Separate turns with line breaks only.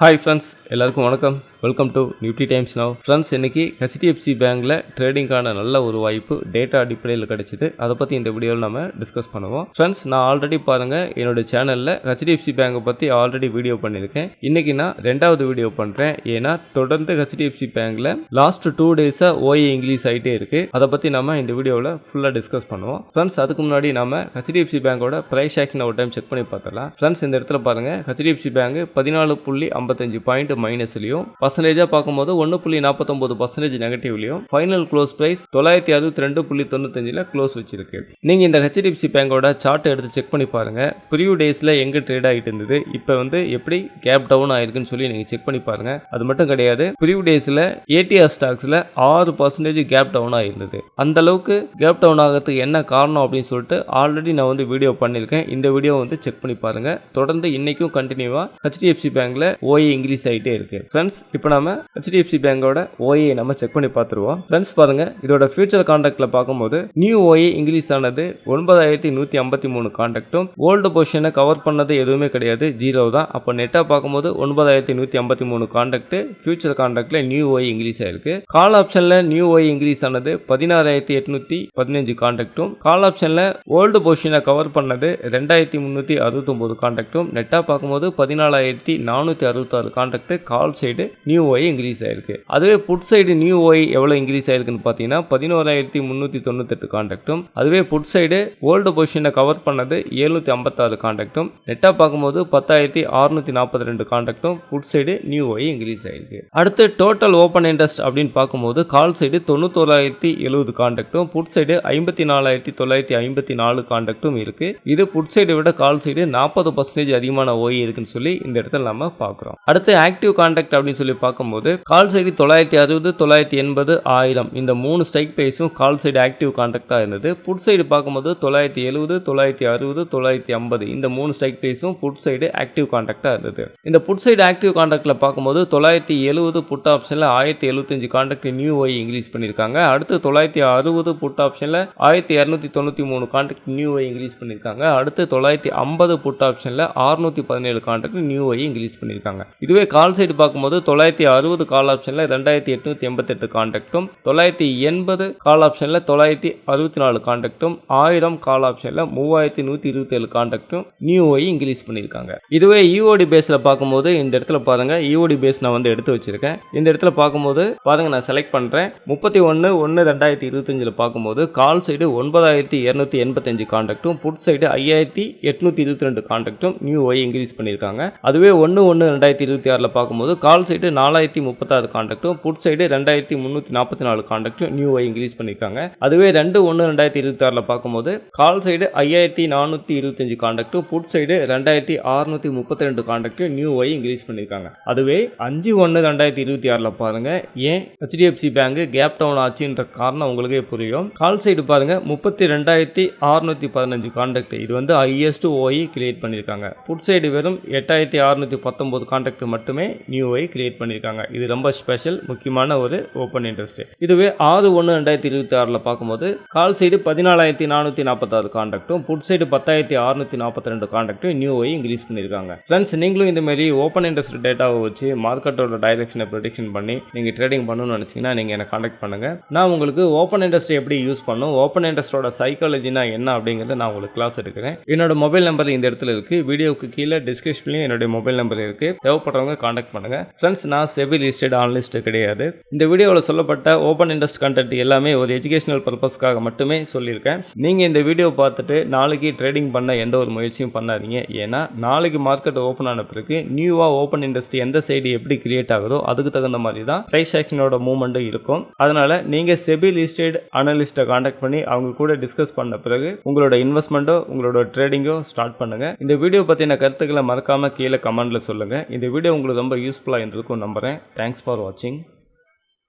Hi friends, எல்லாருக்கும் வணக்கம். Welcome to nutri times now. Friends, இன்றைக்கி ஹெச்டிஎஃப்சி பேங்க்கில் ட்ரேடிங்கான நல்ல ஒரு வாய்ப்பு டேட்டா அடிப்படையில் கிடச்சிது. அதை பற்றி இந்த வீடியோவில் நம்ம டிஸ்கஸ் பண்ணுவோம். ஃப்ரெண்ட்ஸ், நான் ஆல்ரெடி பாருங்கள் என்னோட சேனலில் ஹெச்டிஎஃப்சி பேங்கை பற்றி ஆல்ரெடி வீடியோ பண்ணியிருக்கேன். இன்றைக்கி நான் ரெண்டாவது வீடியோ பண்ணுறேன். ஏன்னா தொடர்ந்து ஹெச்டிஎஃப்சி பேங்க்கில் லாஸ்ட் 2 டேஸாக ஓஏ இங்கிலீஷ் ஆகிட்டே இருக்குது. அதை பற்றி நம்ம இந்த வீடியோவில் ஃபுல்லாக டிஸ்கஸ் பண்ணுவோம். ஃப்ரெண்ட்ஸ், அதுக்கு முன்னாடி நம்ம ஹெச்டிஎஃப்சி பேங்கோட ப்ரைஸ் ஆக்ஷன் ஒரு டைம் செக் பண்ணி பார்த்துடலாம். ஃப்ரெண்ட்ஸ், இந்த இடத்துல பாருங்கள் ஹெச்டிஎஃப்சி பேங்க் 14.55 பாயிண்ட் மைனஸ்லையும் பர்சன்டேஜாக பார்க்கும்போது 1.49% நெகட்டிவ்லையும் ஃபைனல் க்ளோஸ் பிரைஸ் 962.95 க்ளோஸ் வச்சிருக்கு. நீங்கள் இந்த ஹெச்டிஎஃப்சி பேங்கோட சார்ட் எடுத்து செக் பண்ணி பாருங்கள். ப்ரீவியூ டேஸில் எங்கே ட்ரேட் ஆகிட்டு இருந்தது, இப்போ எப்படி கேப் டவுன் ஆயிருக்குன்னு சொல்லி நீங்கள் செக் பண்ணி பாருங்கள். அது மட்டும் கிடையாது, ப்ரீவியூ டேஸில் ஏடிஆர் ஸ்டாக்ஸில் 6% கேப் டவுன் ஆகிருந்தது. அந்த அளவுக்கு கேப் டவுன் ஆகிறதுக்கு என்ன காரணம் அப்படின்னு சொல்லிட்டு ஆல்ரெடி நான் வீடியோ பண்ணியிருக்கேன். இந்த வீடியோ செக் பண்ணி பாருங்கள். தொடர்ந்து இன்னைக்கும் கண்டினியூவாக ஹெச்டிஎஃப்சி பேங்க்ல ஓஏ இங்கிலீஷ் ஆகிட்டே இருக்கு. ஃப்ரெண்ட்ஸ், இப்போ நம்ம ஹெச்டிஎஃப்சி பேங்கோட ஓஏ நம்ம செக் பண்ணி பார்த்துருவோம். ஃப்ரெண்ட்ஸ் பாருங்க, இதோட ஃபியூச்சர் கான்ட்ராக்ட்ல பார்க்கும்போது நியூ ஓஏ இங்கிலீஷ் ஆனது 9153 கான்ட்ராக்டும், ஓல்டு பொசிஷனை கவர் பண்ணது எதுவுமே கிடையாது, 0 தான். அப்போ நெட்டா பார்க்கும்போது 9153 கான்ட்ராக்ட் ஃபியூச்சர் கான்ட்ராக்ட்ல நியூ ஓஏ இங்கிலீஷ் ஆயிருக்கு. கால் ஆப்ஷன்ல நியூ ஓஏ இங்கிலீஷ் ஆனது 16815 கான்ட்ராக்டும், கால் ஆப்ஷன்ல ஓல்டு பொசிஷனை கவர் பண்ணது 2369 கான்ட்ராக்டும், நெட்டா பார்க்கும்போது 14466 contract call side new OI increase ஆயிருக்கு. அதுவே புட் சைடு நியூ ஓஏ எவ்வளவு இங்கிலீஸ் ஆயிருக்குன்னு பார்த்தீங்கன்னா 11398 கான்ட்ராக்டும், அதுவே புட் சைடு ஓல்டு பொசிஷனை கவர் பண்ணது 756 கான்ட்ராக்டும், நெட்டா பார்க்கும்போது 10642 கான்ட்ராக்டும் put side new OI increase ஆயிருக்கு. அடுத்து டோட்டல் ஓப்பன் இன்ட்ரெஸ்ட் அப்படின்னு பார்க்கும்போது கால் சைடு 91070 கான்ட்ராக்டும், புட் சைடு 54954 கான்ட்ராக்டும் இருக்கு. இது புட் சைடு விட கால் சைடு 40% அதிகமான ஓஏ இருக்குன்னு சொல்லி இந்த இடத்துல நம்ம பார்க்குறோம். அடுத்து ஆக்டிவ் கான்ட்ராக்ட் அப்படின்னு சொல்லி பார்க்கும்போது கால் சைடு 960 980 1000 இந்த 3 ஸ்ட்ரைக் பிரைஸும் கால் சைடு ஆக்டிவ் கான்ட்ராக்டா இருந்தது. புட் சைடு பார்க்கும்போது 970 960 950 இந்த 3 ஸ்ட்ரைக் பிரைஸும் புட் சைடு ஆக்டிவ் கான்ட்ராக்டா இருந்தது. இந்த புட் சைடு ஆக்டிவ் கான்ட்ராக்ட்ல பார்க்கும்போது 970 புட் ஆப்ஷன்ல 1075 கான்ட்ராக்ட் நியூ ஓஏ இங்கிலீஸ் பண்ணிருக்காங்க. அடுத்து 960 புட் ஆப்ஷன்ல 1293 கான்ட்ராக்ட் நியூ ஓஏ இங்கிலீஸ் பண்ணிருக்காங்க. அடுத்து 950 புட் ஆப்ஷன்ல 617 கான்ட்ராக்ட் நியூ ஓஏ இங்கிலீஸ் பண்ணிருக்காங்க. இதுவே கால் சைடு பார்க்கும்போது 960 கால் ஆப்ஷன்ல 2888 கான்ட்ராக்டும், 980 கால் ஆப்ஷன்ல 964 கான்ட்ராக்டும், 1000 கால் ஆப்ஷன்ல 3127 கான்ட்ராக்டும் நியூ ஓஏ இங்கிலீஸ் பண்ணிருக்காங்க. இதுவே இஓடி பேஸ்ல பார்க்கும்போது இந்த இடத்துல பாருங்க, இஓடி பேஸ் நான் எடுத்து வச்சிருக்கேன். இந்த இடத்துல பார்க்கும்போது பாருங்க, நான் செலக்ட் பண்றேன். 31/1/2025 பார்க்கும்போது கால் சைடு 9285 கான்ட்ராக்டும், புட் சைடு 5822 கான்ட்ராக்டும் நியூ ஓஏ இங்கிலீஸ் பண்ணிருக்காங்க. அதுவே 1/1/2026 பார்க்கும்போது கால் சைடு 4036 கான்ட்ராக்டும், புட் சைடு 2344 கான்ட்ராக்டும் நியூ ஓஏ இங்கிலீஸ் பண்ணிருக்காங்க. அதுவே 2/1/2026 பார்க்கும்போது கால் சைடு 5425 கான்ட்ராக்டும், புட் சைடு 2632 கான்ட்ராக்டும் நியூ ஓஏ இங்கிலீஸ் பண்ணிருக்காங்க. அதுவே 5/1/2026 பாருங்க, ஏன் ஹெச்டிஎஃப்சி பேங்க் கேப் டவுன் ஆச்சுன்ற காரணம் உங்களுக்கே புரியும். கால் சைடு பாருங்க 32615 கான்ட்ராக்ட், இது ஹையஸ்ட் ஓஏ கிரியேட் பண்ணிருக்காங்க. புட் சைடு வெறும் 8619 கான்ட்ராக்ட் மட்டுமே நியூ ஓஏ கிரியேட் பண்ணிருக்காங்க. இது ரொம்ப ஸ்பெஷல், முக்கியமான ஒரு ஓப்பன் இன்ட்ரெஸ்ட். இதுவே 6/1/2026 பார்க்கும்போது கால் சைடு 14446 கான்ட்ராக்டும், புட் சைடு 10642 கான்ட்ராக்டும் நியூ ஓஏ இங்கிலீஸ் பண்ணிருக்காங்க. ஃப்ரெண்ட்ஸ், நீங்களும் இந்த மாதிரி ஓப்பன் இன்ட்ரெஸ்ட் டேட்டாவை வச்சு மார்க்கெட்டோட டைரக்ஷனை ப்ரெடிக்ஷன் பண்ணி நீங்க ட்ரேடிங் பண்ணணும்னு நினைச்சீங்கன்னா நீங்க என்ன கான்டாக்ட் பண்ணுங்க. நான் உங்களுக்கு ஓப்பன் இன்ட்ரெஸ்ட் எப்படி யூஸ் பண்ணும், ஓப்பன் இன்ட்ரெஸ்டோட சைக்காலஜினா என்ன அப்படிங்கறத நான் உங்களுக்கு கிளாஸ் எடுக்கிறேன். என்னோட மொபைல் நம்பர் இந்த இடத்துல இருக்கு. வீடியோக்கு கீழே டிஸ்கிரிப்ஷன்லயும் என்னோட மொபைல் நம்பர் இருக்கு. தேவைப்படுறவங்க கான்டாக்ட் பண்ணுங்க. ஃப்ரெண்ட்ஸ், நான் செபி லிஸ்டட் அனலிஸ்ட் கிடையாது. இந்த வீடியோவில் சொல்லப்பட்ட ஓப்பன் இன்ட்ரெஸ்ட் கண்டென்ட் எல்லாமே ஒரு எஜுகேஷனல் பர்பஸ்க்காக மட்டுமே சொல்லியிருக்கேன். நீங்க இந்த வீடியோ பார்த்துட்டு நாளைக்கு ட்ரேடிங் பண்ண எந்த ஒரு முயற்சியும் பண்ணாதீங்க. ஏன்னா நாளைக்கு மார்க்கெட் ஓப்பன் ஆன பிறகு நியூவா ஓப்பன் இன்ட்ரெஸ்ட் எந்த சைடு எப்படி கிரியேட் ஆகுதோ அதுக்கு தகுந்த மாதிரி தான் பிரைஸ் ஆக்ஷனோட மூவ்மெண்ட் இருக்கும். அதனால நீங்க செபி லிஸ்டட் அனலிஸ்ட்டை கான்டாக்ட் பண்ணி அவங்க கூட டிஸ்கஸ் பண்ண பிறகு உங்களோட இன்வெஸ்ட்மெண்ட்டோ உங்களோட ட்ரேடிங்கோ ஸ்டார்ட் பண்ணுங்க. இந்த வீடியோ பத்தின கருத்துக்களை மறக்காம கீழே கமெண்ட்ல சொல்லுங்க. இந்த வீடியோ உங்களுக்கு ரொம்ப யூஸ்ஃபுல்லா இருந்திருக்கும் நம்புறேன். தேங்க்ஸ் ஃபார் வாட்சிங்.